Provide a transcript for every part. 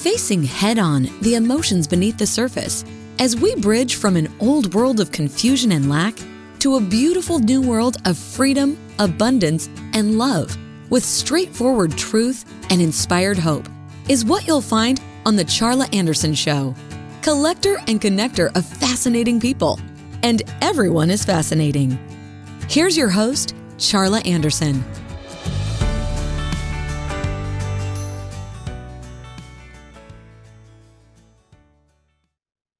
facing head-on the emotions beneath the surface as we bridge from an old world of confusion and lack to a beautiful new world of freedom, abundance, and love with straightforward truth and inspired hope is what you'll find on The Charla Anderson Show. Collector and connector of fascinating people. And everyone is fascinating. Here's your host, Charla Anderson.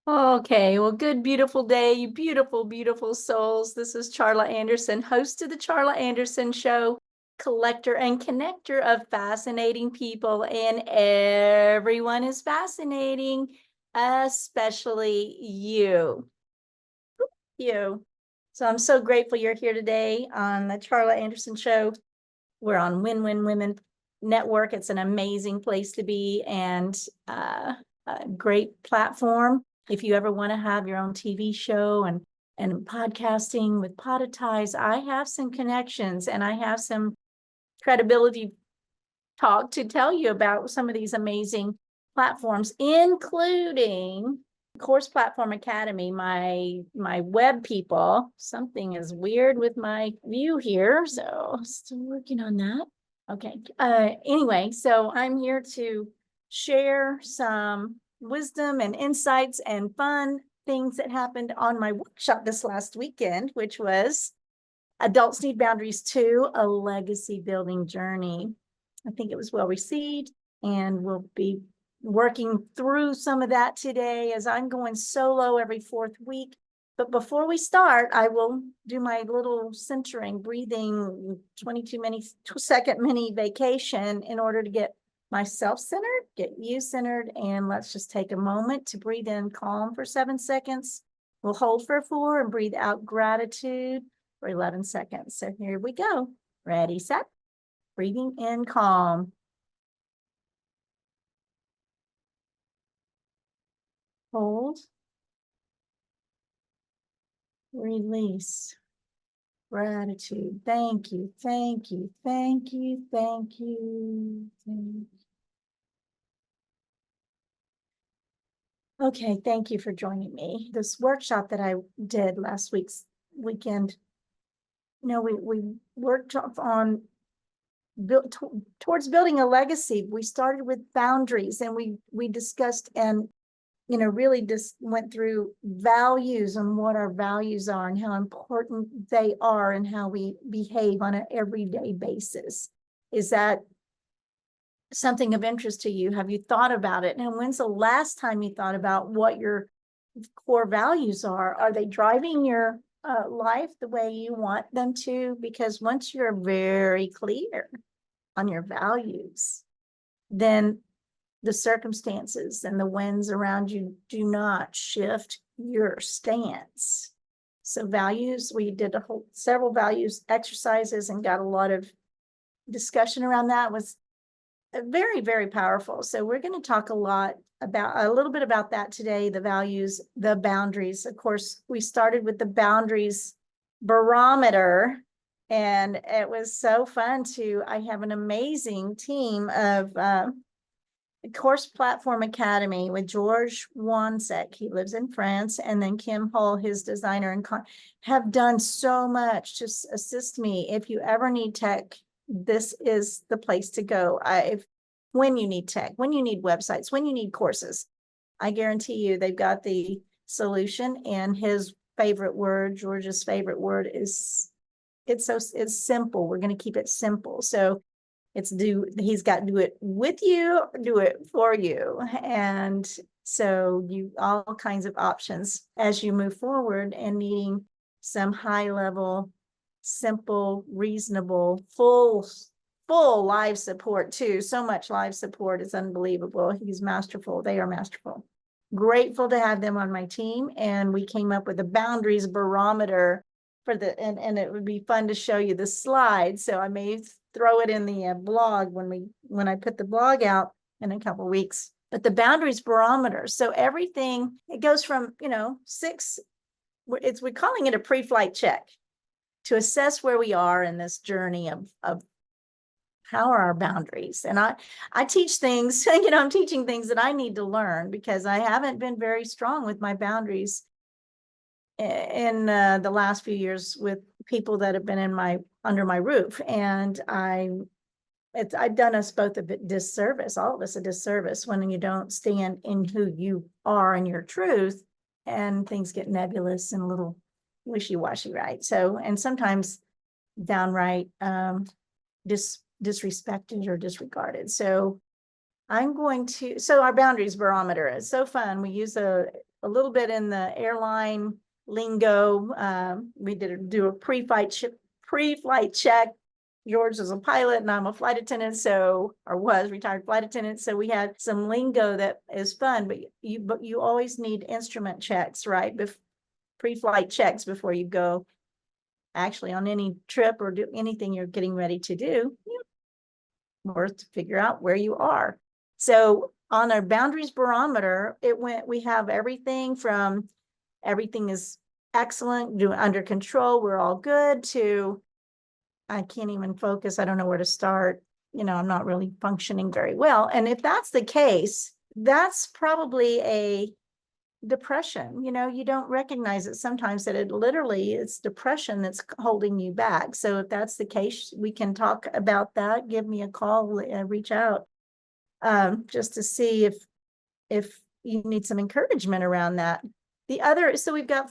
Okay, well, good, beautiful day, you beautiful, beautiful souls. This is Charla Anderson, host of the Charla Anderson Show, collector and connector of fascinating people, and everyone is fascinating, especially you. You. So I'm so grateful you're here today on the Charla Anderson Show. We're on Win-Win Women Network. It's an amazing place to be and a great platform. If you ever want to have your own TV show and podcasting with Podetize, I have some connections and I have some credibility talk to tell you about some of these amazing platforms, including Course Platform Academy, my web people. Something is weird with my view here, so still working on that. Okay. Anyway, so I'm here to share some wisdom and insights and fun things that happened on my workshop this last weekend, which was Adults Need Boundaries 2, a legacy building journey. I think it was well received, and we'll be working through some of that today as I'm going solo every fourth week. But before we start, I will do my little centering, breathing 22-second mini vacation in order to get myself centered, get you centered, and let's just take a moment to breathe in calm for 7 seconds. We'll hold for 4 and breathe out gratitude for 11 seconds. So here we go. Ready, set. Breathing in calm. Hold. Release. Gratitude. Thank you. Thank you. Thank you. Thank you. Thank you. Okay, thank you for joining me. This workshop that I did last weekend, we worked on towards building a legacy. We started with boundaries, and we discussed and really just went through values and what our values are and how important they are and how we behave on an everyday basis. Is that something of interest to you? Have you thought about it? And when's the last time you thought about what your core values are? Are they driving your life the way you want them to? Because once you're very clear on your values, then the circumstances and the winds around you do not shift your stance. So values, we did several values exercises and got a lot of discussion around that. It was very, very powerful. So we're going to talk a little bit about that today, the values, the boundaries. Of course, we started with the Boundaries Barometer, and it was so fun I have an amazing team of Course Platform Academy with George Wansek. He lives in France, and then Kim Hull, his designer, and have done so much to assist me. If you ever need tech, this is the place to go. When you need tech, when you need websites, when you need courses, I guarantee you they've got the solution. And his favorite word, George's favorite word, is it's simple. We're going to keep it simple. So he's got do it with you, do it for you. And so all kinds of options as you move forward and needing some high level, simple, reasonable, full live support too. So much live support is unbelievable. He's masterful. They are masterful. Grateful to have them on my team. And we came up with a Boundaries Barometer and it would be fun to show you the slides. So I may throw it in the blog when I put the blog out in a couple of weeks. But the Boundaries Barometer. So everything, it goes from 6. We're calling it a pre-flight check to assess where we are in this journey of how are our boundaries? And I teach things, I'm teaching things that I need to learn because I haven't been very strong with my boundaries in the last few years with people that have been under my roof. And I've done us both a bit disservice, all of us a disservice, when you don't stand in who you are and your truth, and things get nebulous and a little wishy-washy, right? So, and sometimes downright disrespected or disregarded. So our Boundaries Barometer is so fun. We use a little bit in the airline lingo. We do a pre-flight check. George is a pilot and I'm a flight attendant, or was retired flight attendant. So we had some lingo that is fun, but you always need instrument checks, right? Pre-flight checks before you go actually on any trip or do anything you're getting ready to do. Worth to figure out where you are. So on our Boundaries Barometer, we have everything from everything is excellent, under control, we're all good, to I can't even focus. I don't know where to start. I'm not really functioning very well. And if that's the case, that's probably a depression. You don't recognize it sometimes that it's depression that's holding you back. So if that's the case, we can talk about that. Give me a call, reach out, just to see if you need some encouragement around that. So we've got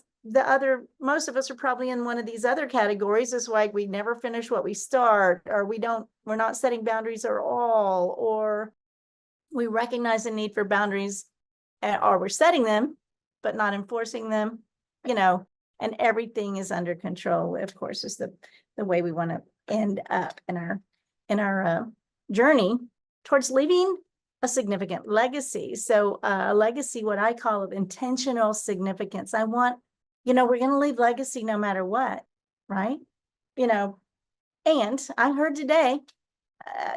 most of us are probably in one of these other categories. It's like we never finish what we start, or we're not setting boundaries at all, or we recognize the need for boundaries, or we're setting them, but not enforcing them, and everything is under control. Of course, is the way we want to end up in our journey towards leaving a significant legacy. So a legacy, what I call of intentional significance. I want, we're going to leave legacy no matter what, right? And I heard today,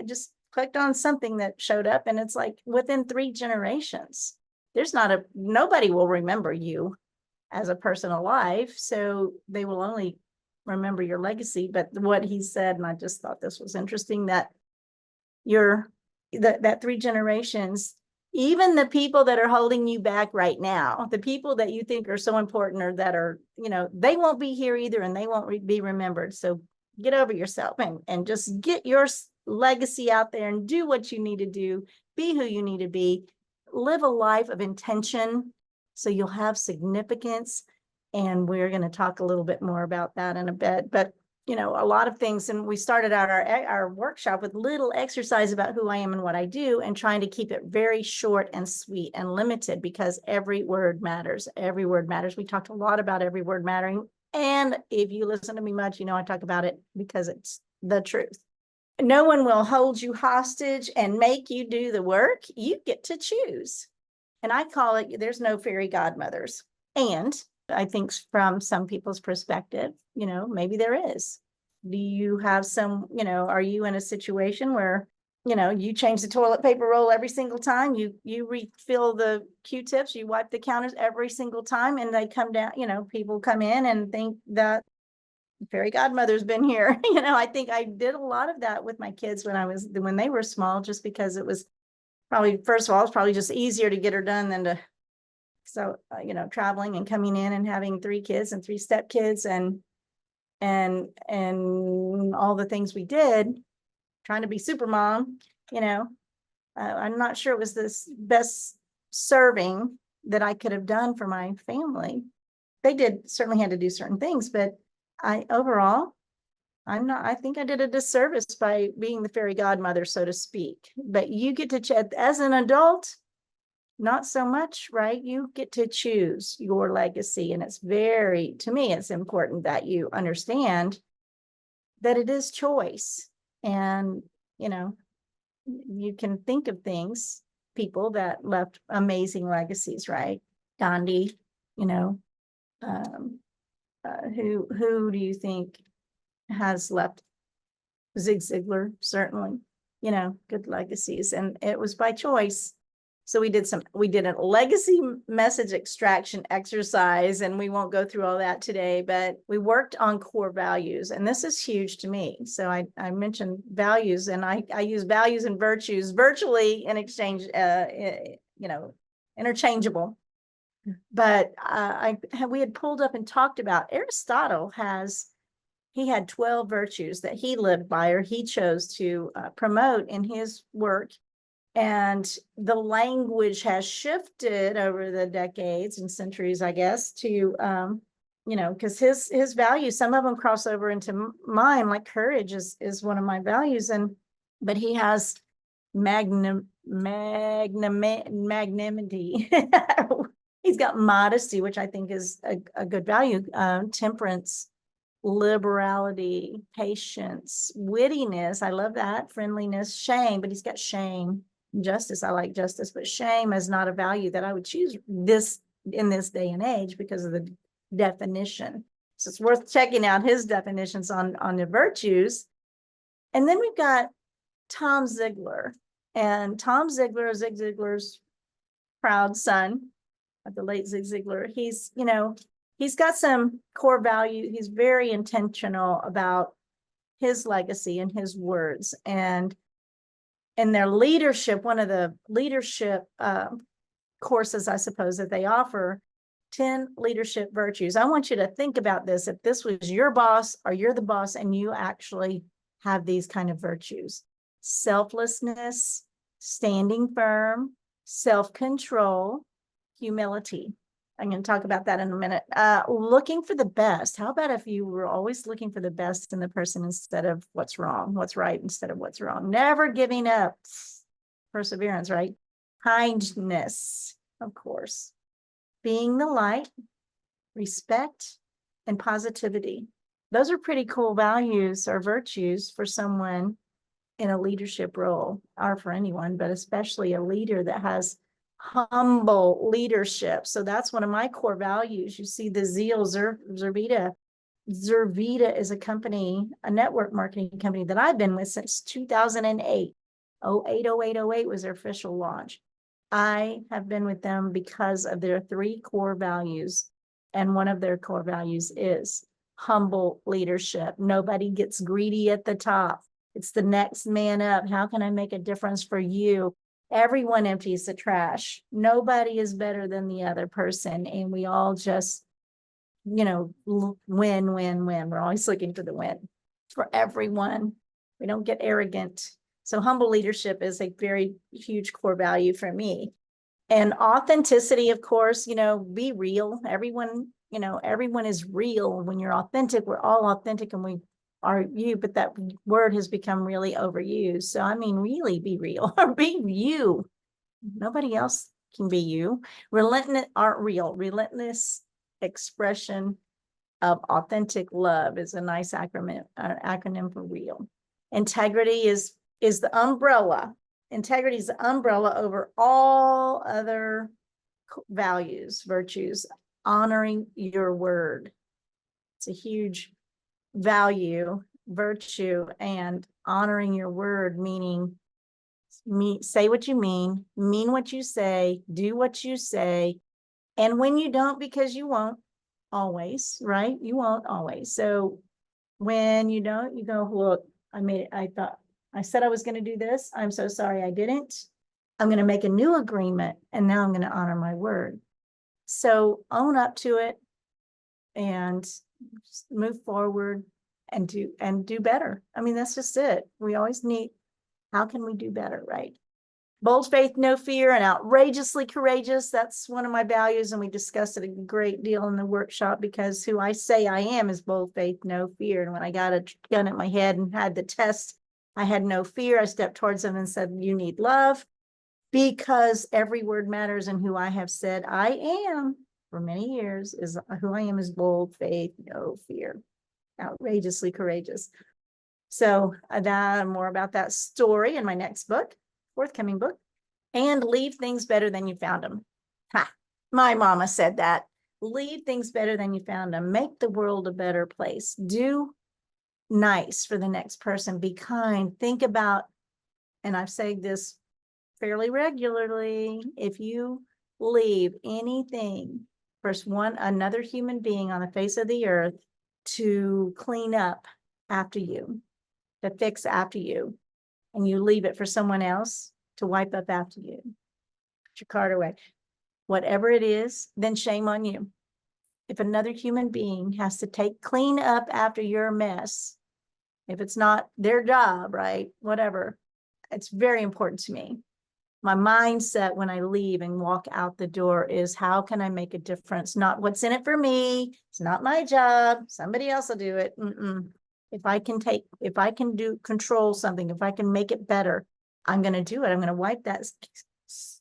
just clicked on something that showed up, and it's like within 3 generations, nobody will remember you as a person alive. So they will only remember your legacy. But what he said, and I just thought this was interesting, that that 3 generations, even the people that are holding you back right now, the people that you think are so important, or that are, they won't be here either, and they won't be remembered. So get over yourself and just get your legacy out there and do what you need to do, be who you need to be, live a life of intention so you'll have significance. And we're going to talk a little bit more about that in a bit. But a lot of things. And we started out our workshop with little exercise about who I am and what I do, and trying to keep it very short and sweet and limited, because every word matters. Every word matters. We talked a lot about every word mattering. And if you listen to me much, I talk about it because it's the truth. No one will hold you hostage and make you do the work. You get to choose. And I call it, there's no fairy godmothers. And I think from some people's perspective, maybe there is. Do you have are you in a situation where, you change the toilet paper roll every single time, you refill the Q-tips, you wipe the counters every single time, and they come down, people come in and think that fairy godmother's been here. I think I did a lot of that with my kids when they were small, just because it was probably, first of all, it's probably just easier to get her done than to, traveling and coming in and having 3 kids and 3 stepkids and all the things we did, trying to be super mom, I'm not sure it was this best serving that I could have done for my family. They certainly had to do certain things, but I think I did a disservice by being the fairy godmother, so to speak. But you get to, as an adult, not so much, right? You get to choose your legacy. And to me, it's important that you understand that it is choice. And, you can think of people that left amazing legacies, right? Gandhi, who do you think has left? Zig Ziglar, certainly, good legacies. And it was by choice. So we did a legacy message extraction exercise, and we won't go through all that today, but we worked on core values, and this is huge to me. So I mentioned values, and I use values and virtues virtually in exchange, interchangeable. But we had pulled up and talked about Aristotle he had 12 virtues that he lived by, or he chose to promote in his work. And the language has shifted over the decades and centuries, I guess, to, because his values, some of them cross over into mine, like courage is one of my values. But he has magnanimity. He's got modesty, which I think is a good value, temperance, liberality, patience, wittiness. I love that. Friendliness, shame, but he's got shame. Justice, I like justice, but shame is not a value that I would choose in this day and age because of the definition. So it's worth checking out his definitions on the virtues. And then we've got Tom Ziglar. And Tom Ziglar, Zig Ziglar's proud son of the late Zig Ziglar. He's got some core value. He's very intentional about his legacy and his words. And their leadership, one of the leadership courses, I suppose, that they offer, 10 leadership virtues. I want you to think about this. If this was your boss or you're the boss and you actually have these kind of virtues: selflessness, standing firm, self-control, humility. I'm going to talk about that in a minute. Looking for the best. How about if you were always looking for the best in the person instead of what's wrong, what's right instead of what's wrong? Never giving up. Perseverance, right? Kindness, of course. Being the light, respect, and positivity. Those are pretty cool values or virtues for someone in a leadership role, or for anyone, but especially a leader that has humble leadership. So that's one of my core values. You see the zeal, Zervita. Zervita is a company, a network marketing company that I've been with since 2008. 08 was their official launch. I have been with them because of their 3 core values. And one of their core values is humble leadership. Nobody gets greedy at the top. It's the next man up. How can I make a difference for you? Everyone empties the trash. Nobody is better than the other person. And we all just, win, win, win. We're always looking for the win for everyone. We don't get arrogant. So humble leadership is a very huge core value for me. And authenticity, of course, be real. Everyone is real. When you're authentic, we're all authentic and we are you, but that word has become really overused. So I mean, really be real or be you. Nobody else can be you. Relentless expression of authentic love is a nice acronym for real. Integrity is the umbrella. Integrity is the umbrella over all other values, virtues. Honoring your word. It's a huge value, virtue, and honoring your word, meaning say what you mean what you say, do what you say. And when you don't, because you won't always, right? You won't always. So when you don't, you go, look, I said I was going to do this. I'm so sorry I didn't. I'm going to make a new agreement, and now I'm going to honor my word. So own up to it and move forward and do better. I mean, that's just it. We always need, how can we do better, right? Bold faith, no fear, and outrageously courageous. That's one of my values, and we discussed it a great deal in the workshop, because who I say I am is bold faith, no fear. And when I got a gun at my head and had the test, I had no fear. I stepped towards them and said, you need love, because every word matters, and who I have said I am for many years is who I am is bold faith, no fear, outrageously courageous. So more about that story in my next book, forthcoming book. And leave things better than you found them. My mama said that. Leave things better than you found them. Make the world a better place. Do nice for the next person. Be kind. Think about, and I've said this fairly regularly, if you leave anything for another human being on the face of the earth to clean up after you, to fix after you, and you leave it for someone else to wipe up after you, put your card away, whatever it is, then shame on you. If another human being has to clean up after your mess, if it's not their job, right, whatever, it's very important to me. My mindset when I leave and walk out the door is, how can I make a difference? Not what's in it for me. It's not my job. Somebody else will do it. If I can control something, if I can make it better, I'm going to do it. I'm going to wipe that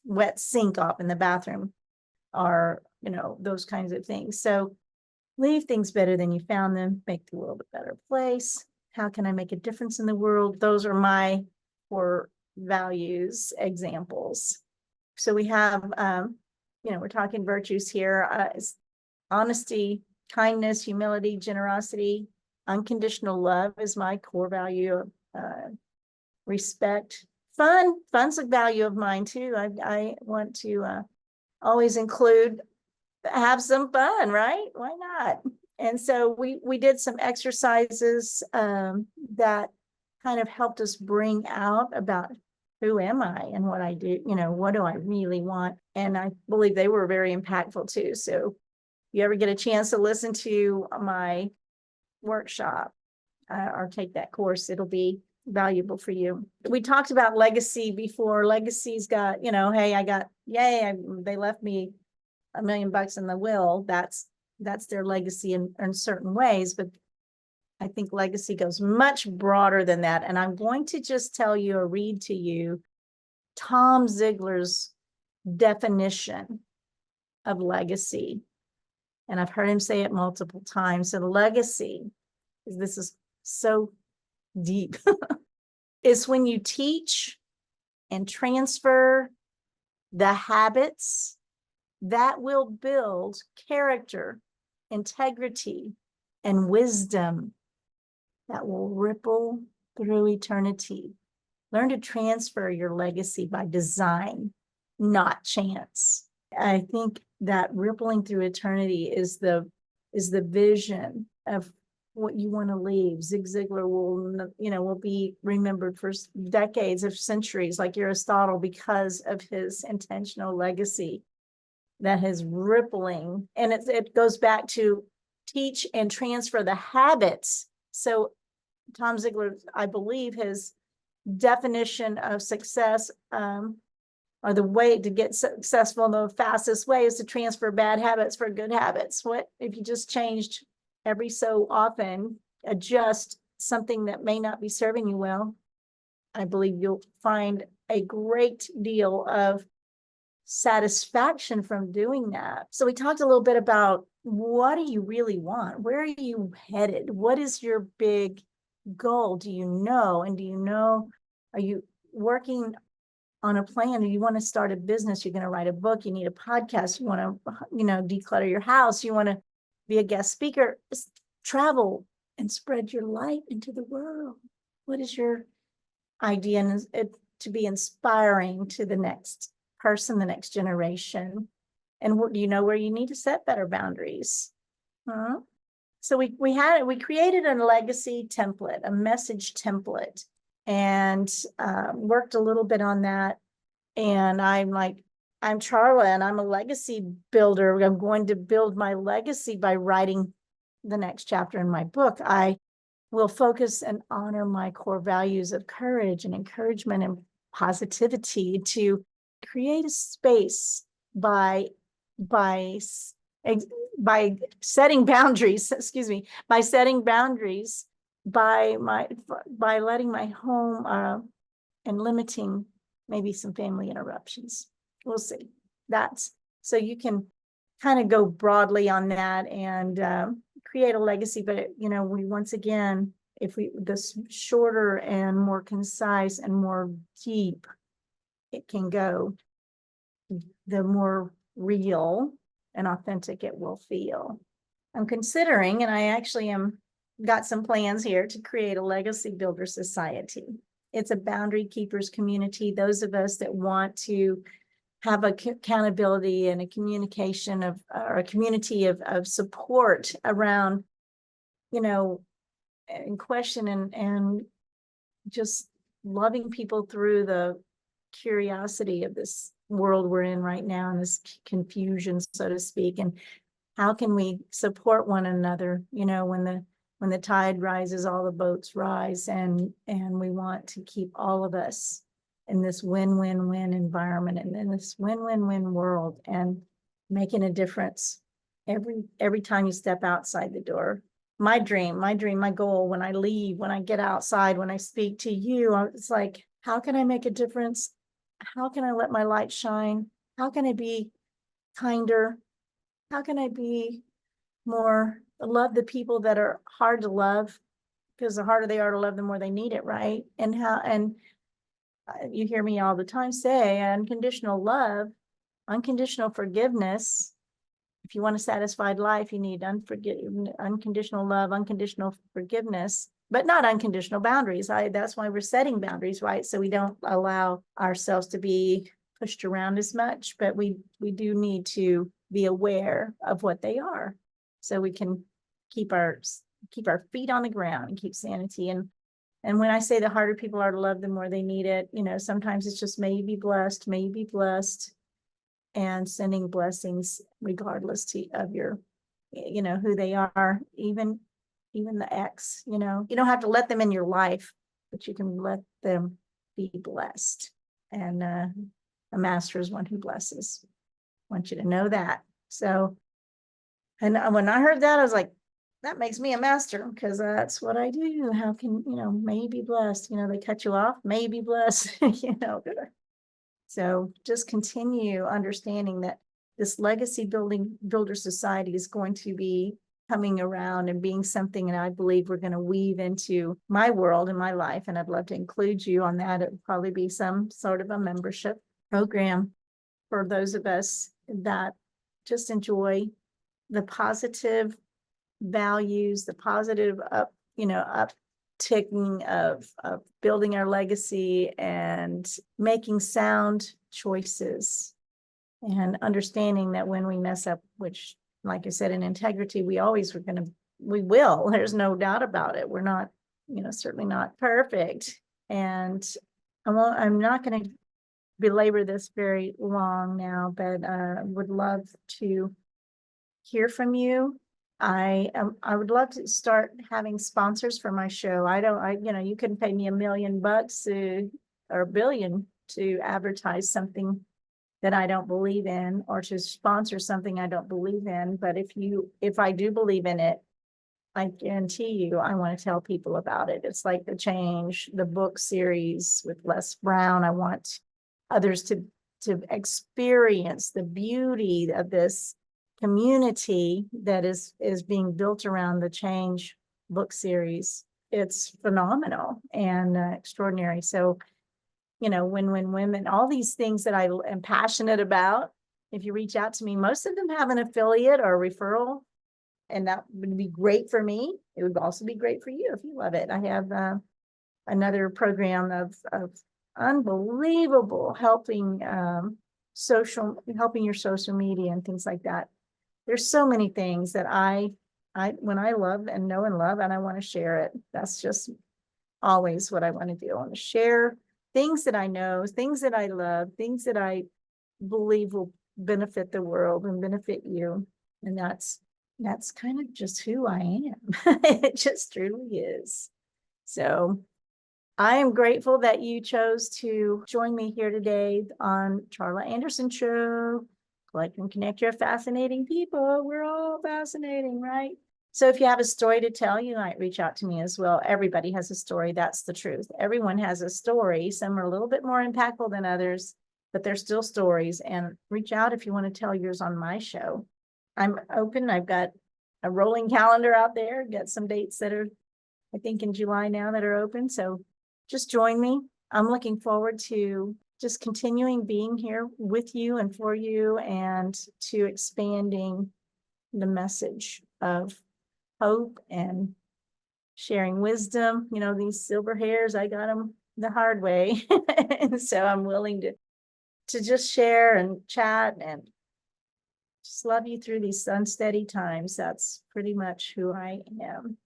wet sink off in the bathroom, or, those kinds of things. So leave things better than you found them, make the world a better place. How can I make a difference in the world? Those are my core values examples. So we have, we're talking virtues here, honesty, kindness, humility, generosity, unconditional love is my core value, respect, fun's a value of mine too. I want to always have some fun, right? Why not? And so we did some exercises that kind of helped us bring out about who am I and what I do, what do I really want? And I believe they were very impactful too. So if you ever get a chance to listen to my workshop or take that course, it'll be valuable for you. We talked about legacy before. Legacy's got, hey, they left me $1 million in the will. That's their legacy in certain ways, but I think legacy goes much broader than that. And I'm going to just tell you or read to you Tom Ziegler's definition of legacy. And I've heard him say it multiple times. So legacy, this is so deep, is when you teach and transfer the habits that will build character, integrity, and wisdom that will ripple through eternity. Learn to transfer your legacy by design, not chance. I think that rippling through eternity is the vision of what you want to leave. Zig Ziglar will be remembered for decades of centuries, like Aristotle, because of his intentional legacy that is rippling. And it goes back to teach and transfer the habits. So Tom Ziegler, I believe, his definition of success, or the way to get successful, the fastest way is to transfer bad habits for good habits. What if you just changed every so often, adjust something that may not be serving you well? I believe you'll find a great deal of satisfaction from doing that. So we talked a little bit about, what do you really want? Where are you headed? What is your big goal? Do you know? And are you working on a plan? Do you want to start a business? You're going to write a book. You need a podcast. You want to, declutter your house. You want to be a guest speaker. Just travel and spread your light into the world. What is your idea? And to be inspiring to the next person, the next generation. And do you know where you need to set better boundaries? So we created a legacy template, a message template, and worked a little bit on that. And I'm Charla, and I'm a legacy builder. I'm going to build my legacy by writing the next chapter in my book. I will focus and honor my core values of courage and encouragement and positivity, to create a space by setting boundaries, by letting my home and limiting maybe some family interruptions. We'll see. So you can kind of go broadly on that and create a legacy. But this shorter and more concise and more deep it can go, the more real and authentic it will feel. I'm considering, and I actually got some plans here to create a legacy builder society. it's a boundary keepers community. Those of us that want to have accountability and a communication of, or a community of support around, and question and just loving people through the curiosity of this world we're in right now, and this confusion, so to speak. And how can we support one another? When the tide rises, all the boats rise, and we want to keep all of us in this win-win-win environment and in this win-win-win world, and making a difference every time you step outside the door. My dream, my goal when I leave, when I get outside, when I speak to you, it's like, how can I make a difference? How can I let my light shine? How can I be kinder? How can I be more, love the people that are hard to love? Because the harder they are to love, the more they need it, right? And you hear me all the time say unconditional love, unconditional forgiveness. If you want a satisfied life, you need unconditional love, unconditional forgiveness, but not unconditional boundaries. That's why we're setting boundaries, right? So we don't allow ourselves to be pushed around as much, but we do need to be aware of what they are, so we can keep our feet on the ground and keep sanity. And when I say the harder people are to love, the more they need it, sometimes it's just, may you be blessed, and sending blessings regardless of your, who they are, even the ex, you don't have to let them in your life, but you can let them be blessed. And the master is one who blesses. I want you to know that. So, and when I heard that, I was like, that makes me a master, because that's what I do. How can, may you be blessed, they cut you off, may you be blessed, So just continue understanding that this legacy builder society is going to be coming around and being something, and I believe we're going to weave into my world and my life. And I'd love to include you on that. It would probably be some sort of a membership program for those of us that just enjoy the positive values, the positive upticking of building our legacy and making sound choices, and understanding that when we mess up, which, like I said, in integrity, we will, there's no doubt about it. We're not, certainly not perfect. And I'm not going to belabor this very long now, but would love to hear from you. I would love to start having sponsors for my show. You couldn't pay me $1 million or $1 billion to advertise something that I don't believe in, or to sponsor something I don't believe in. But if I do believe in it, I guarantee you, I want to tell people about it. It's like the book series with Les Brown. I want others to experience the beauty of this community that is being built around the Change book series. It's phenomenal and extraordinary. So, when women, all these things that I am passionate about, if you reach out to me, most of them have an affiliate or a referral, and that would be great for me. It would also be great for you if you love it. I have another program of unbelievable helping your social media and things like that. There's so many things that when I love and know and love, and I want to share it. That's just always what I want to do. I want to share things that I know, things that I love, things that I believe will benefit the world and benefit you. And that's kind of just who I am. It just truly is. So I am grateful that you chose to join me here today on Charla Anderson Show. Collect and connect your fascinating people. We're all fascinating, right? So if you have a story to tell, you might reach out to me as well. Everybody has a story. That's the truth. Everyone has a story. Some are a little bit more impactful than others, but they're still stories. And reach out if you want to tell yours on my show. I'm open. I've got a rolling calendar out there. Got some dates that are, I think, in July now that are open. So just join me. I'm looking forward to just continuing being here with you and for you, and to expanding the message of hope and sharing wisdom. These silver hairs, I got them the hard way. And so I'm willing to just share and chat and just love you through these unsteady times. That's pretty much who I am.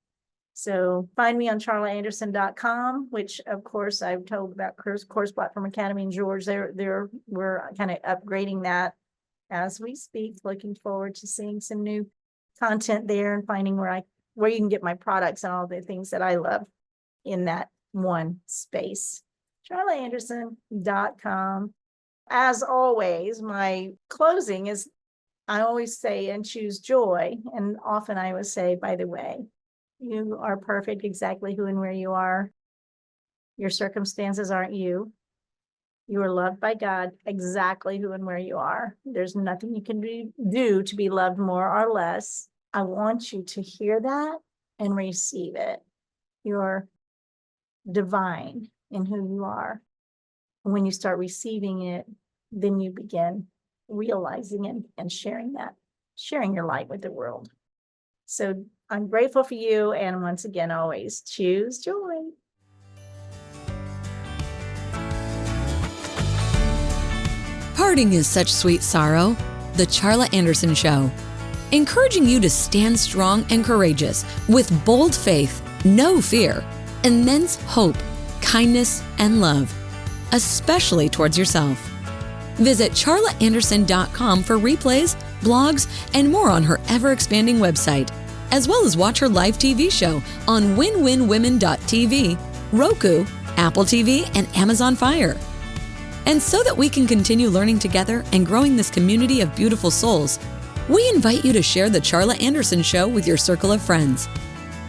So find me on charlaanderson.com, which of course I've told about Course Platform Academy in George. We're kind of upgrading that as we speak. Looking forward to seeing some new content there and finding where you can get my products and all the things that I love in that one space. charlaanderson.com. As always, my closing is, I always say, and choose joy. And often I would say, by the way, you are perfect exactly who and where you are. Your circumstances aren't you. You are loved by God exactly who and where you are. There's nothing you can do to be loved more or less. I want you to hear that and receive it. You're divine in who you are. And when you start receiving it, then you begin realizing it and sharing your light with the world. So I'm grateful for you. And once again, always choose joy. Parting is such sweet sorrow. The Charla Anderson Show, encouraging you to stand strong and courageous with bold faith, no fear, immense hope, kindness, and love, especially towards yourself. Visit charlaanderson.com for replays, blogs, and more on her ever-expanding website, as well as watch her live TV show on winwinwomen.tv, Roku, Apple TV, and Amazon Fire. And so that we can continue learning together and growing this community of beautiful souls, we invite you to share the Charla Anderson Show with your circle of friends.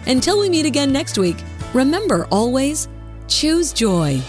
Until we meet again next week, remember always, choose joy.